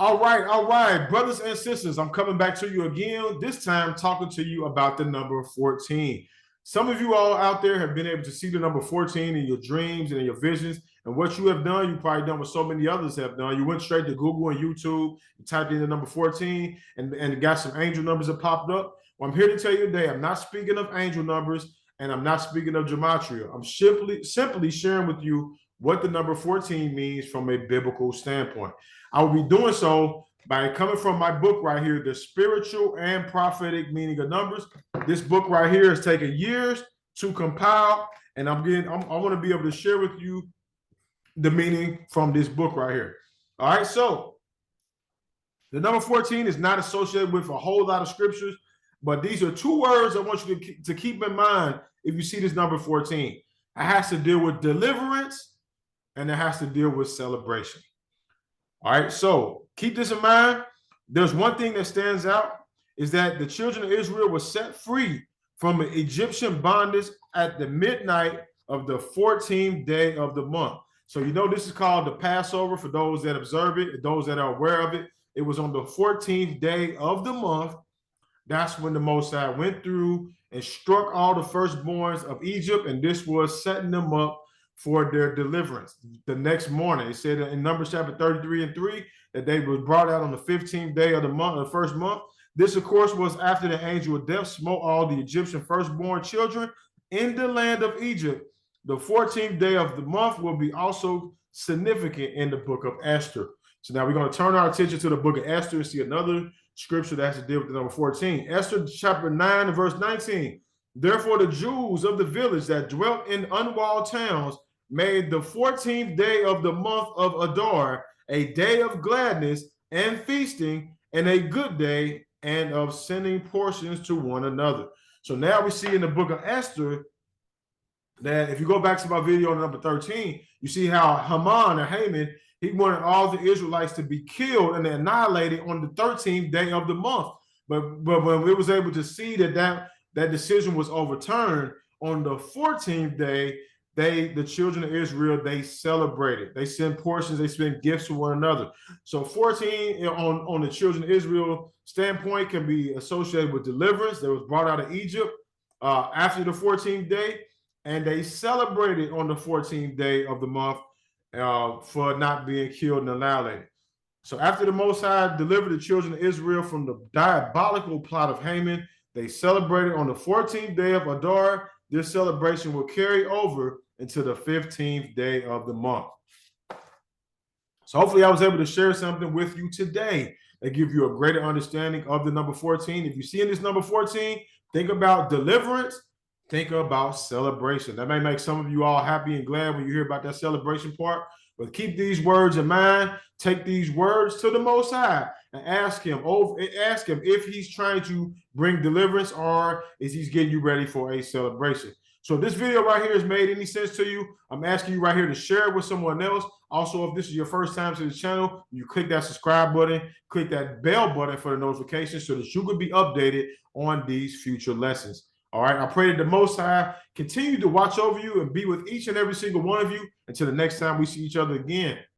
All right, brothers and sisters, I'm coming back to you again, this time talking to you about the number 14. Some of you all out there have been able to see the number 14 in your dreams and in your visions. And what you have done, you probably done what so many others have done. You went straight to Google and YouTube, you typed in the number 14, and got some angel numbers that popped up. Well, I'm here to tell you today, I'm not speaking of angel numbers and I'm not speaking of gematria. I'm simply sharing with you what the number 14 means from a biblical standpoint. I will be doing so by coming from my book right here, The Spiritual and Prophetic Meaning of Numbers. This book right here has taken years to compile, and I want to be able to share with you the meaning from this book right here. All right, so the number 14 is not associated with a whole lot of scriptures, but these are two words I want you to keep in mind if you see this number 14. It has to deal with deliverance and it has to deal with celebration. All right, so keep this in mind. There's one thing that stands out is that the children of Israel were set free from an Egyptian bondage at the midnight of the 14th day of the month. So you know this is called the Passover for those that observe it, those that are aware of it. It was on the 14th day of the month. That's when the Most High went through and struck all the firstborns of Egypt, and this was setting them up for their deliverance. The next morning, it said in Numbers chapter 33 and 3 that they were brought out on the 15th day of the month, the first month. This, of course, was after the angel of death smote all the Egyptian firstborn children in the land of Egypt. The 14th day of the month will be also significant in the book of Esther. So now we're going to turn our attention to the book of Esther and see another scripture that has to deal with the number 14. Esther chapter 9 and verse 19. Therefore, the Jews of the village that dwelt in unwalled towns made the 14th day of the month of Adar a day of gladness and feasting, and a good day, and of sending portions to one another. So now we see in the book of Esther that if you go back to my video on number 13, you see how Haman, he wanted all the Israelites to be killed and annihilated on the 13th day of the month. But when we was able to see that decision was overturned on the 14th day, the children of Israel, they celebrated. They sent portions, they sent gifts to one another. So 14 on the children of Israel standpoint can be associated with deliverance. They was brought out of Egypt after the 14th day, and they celebrated on the 14th day of the month for not being killed and annihilated. So after the Most High delivered the children of Israel from the diabolical plot of Haman, they celebrated on the 14th day of Adar. This celebration will carry over into the 15th day of the month. So hopefully I was able to share something with you today that give you a greater understanding of the number 14. If you see in this number 14, think about deliverance, think about celebration. That may make some of you all happy and glad when you hear about that celebration part, but keep these words in mind. Take these words to the Most High and ask him if he's trying to bring deliverance or is he's getting you ready for a celebration. So if this video right here has made any sense to you, I'm asking you right here to share it with someone else. Also, if this is your first time to the channel, you click that subscribe button, click that bell button for the notifications so that you can be updated on these future lessons. All right, I pray that the Most High continue to watch over you and be with each and every single one of you until the next time we see each other again.